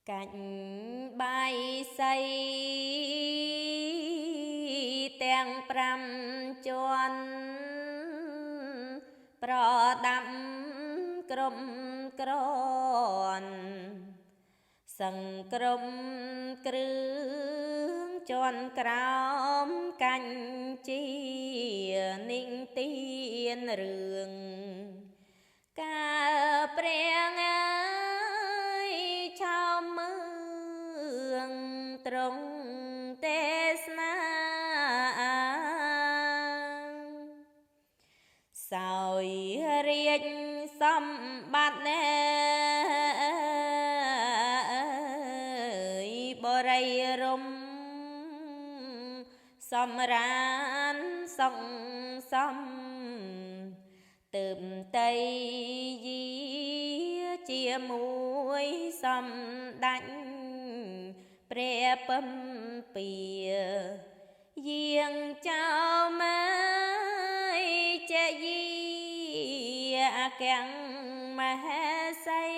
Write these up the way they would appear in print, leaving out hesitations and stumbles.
cạnh bay say teng pram chọn pro đắm crom cron sừng crom krương chọn crom canh chi ninh tiên rường ca preng ơi chào mừng trong tết na soi riêng xăm bát bờ rây rôm xăm rán sông xăm tườm tây dí chia muối xăm đánh pre pâm pìa giềng chào mai che di càng mà say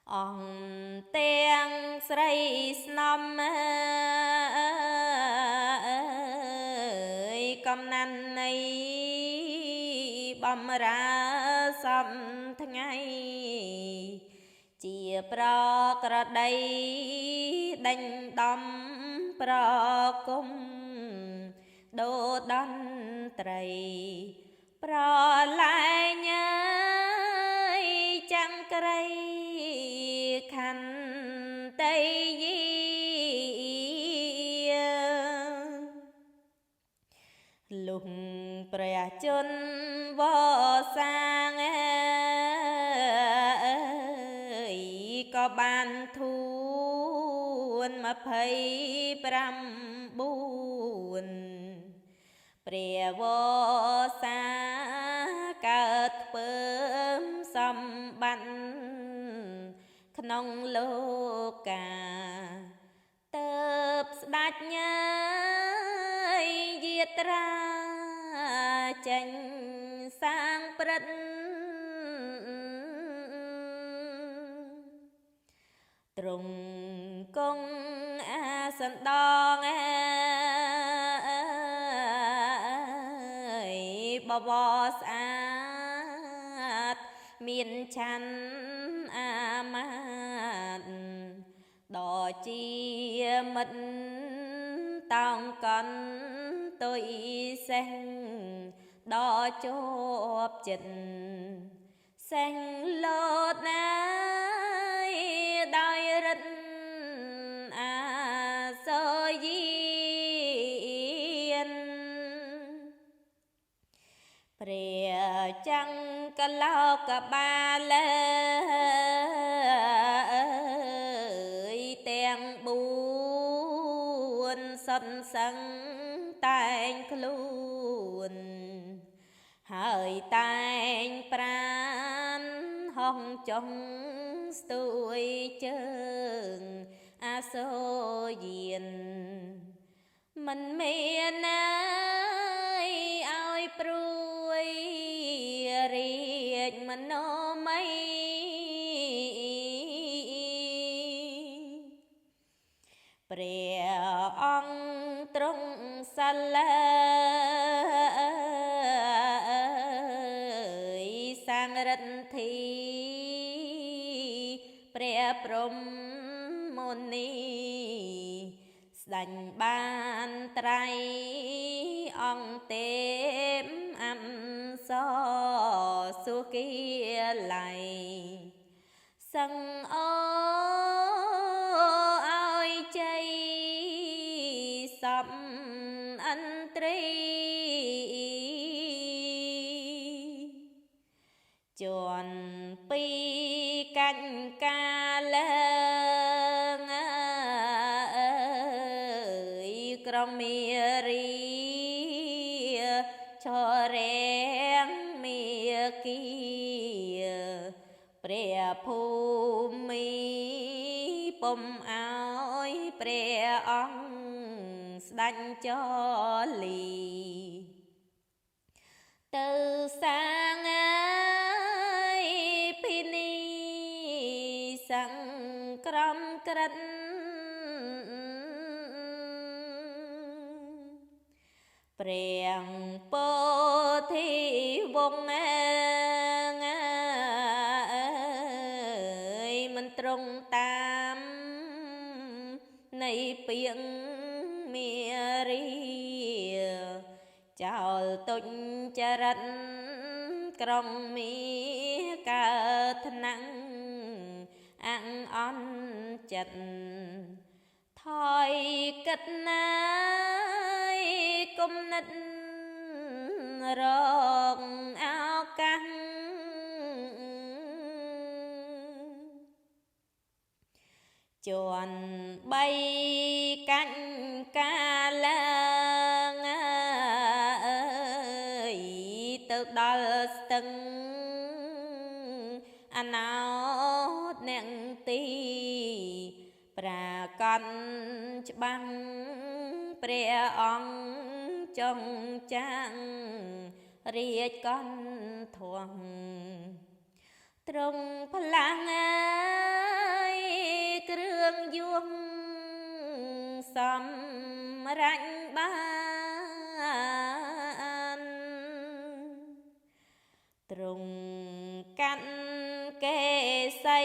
on teng srei snomកំណាន់នៃបំរើសំថ្ងៃជាប្រក្រដីដេញដំប្រគុំដូដន្ត្រីប្រលែងអើយចាំងក្រៃខន្តីលុះព្រះជន្មវសាងក៏បានធួន29ព្រះវសាកើតពើមសម្បត្តិក្នុងលោកាតើបស្ដេចញ៉ាយយាត្រាចេញសាងព្រឹត្តទ្រង់គង់អាសន្នដងបបរស្អាតមានឆន្ទអាមាតដ៏ជាមិត្តតោងកន់ទុយសេះដ៏ជាប់ចិត្តសេះលោតណាយដោយរិទ្ធអាសយានព្រះចង្កលោកបាលទាំង4សុនសឹងតែងខ្លួនហើយតែងប្រានហោះចុងស្ទួយជើងអាសូយានមិនមានណាយឲ្យព្រួយរាជមនោម័យព្រះអង្គទ្រង់សាលើសាងរិទ្ធីព្រះព្រហ្មមុនីស្ដេចបានត្រៃអង្គទេពអំសសុគីឡៃសឹងអូឲ្យជ័យសំអន្ត្រីជាន់ពីកាច់កាលើងក្រុងមេរីឆរៀងមេគីព្រះភូមិពុំឲ្យព្រះអង្គស្ដេចចលីទៅសាង ក្រំក្រិតព្រះពោធិវង្សមិនត្រង់តាមនៃពាក្យមេរីចោលទុច្ចរិតក្រុងមីកើតថ្នាំងអង្អន់ចិត្តថយគិតណាយគុំនិតរកឱកាសជន់បីកាញ់កាឡើងទៅដល់ស្ទឹងអណោតអ្នកទីប្រាកដច្បាំងព្រះអង្គចងចាំងរាជកន្ធួងទ្រង់ផ្លាំងគ្រឿងយន្តសម្រេចបានទ្រង់កាន់កេសី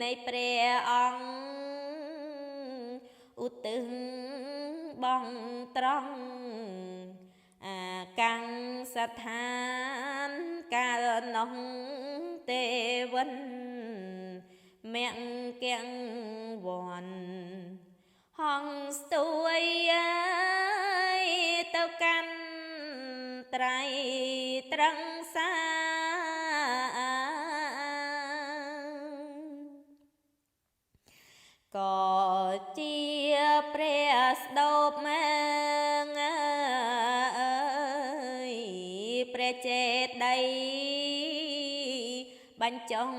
នៃព្រះអង្គឧទ្ទិសបងត្រង់អាកាំងស្ថានកាលនោះទេវិនមង្គគវ័នហងស្ទួយទៅកាន់ត្រៃត្រឹងសាក៏ជាព្រះស្ដប់មកព្រះចេតិយបញ្ចុង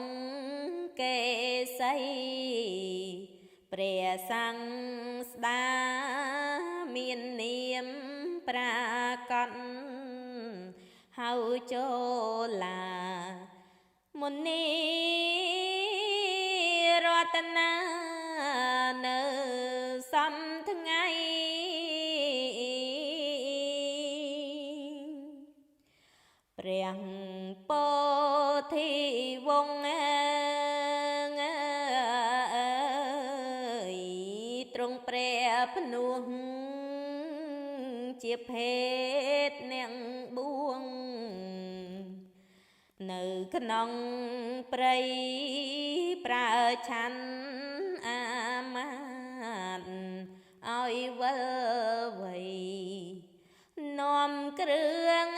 កេសីព្រះសង្ឃស្ដាមាននាមប្រាកដហៅចូលឡាមុនីរតនានៅសំថ្ងៃព្រះពោធិវង្សទ្រង់ព្រះភ្នោះជាភេទនាងបួងនៅក្នុងព្រៃប្រើឆាន់អាមាតឲ្យវិលវ័យនាំគ្រឿង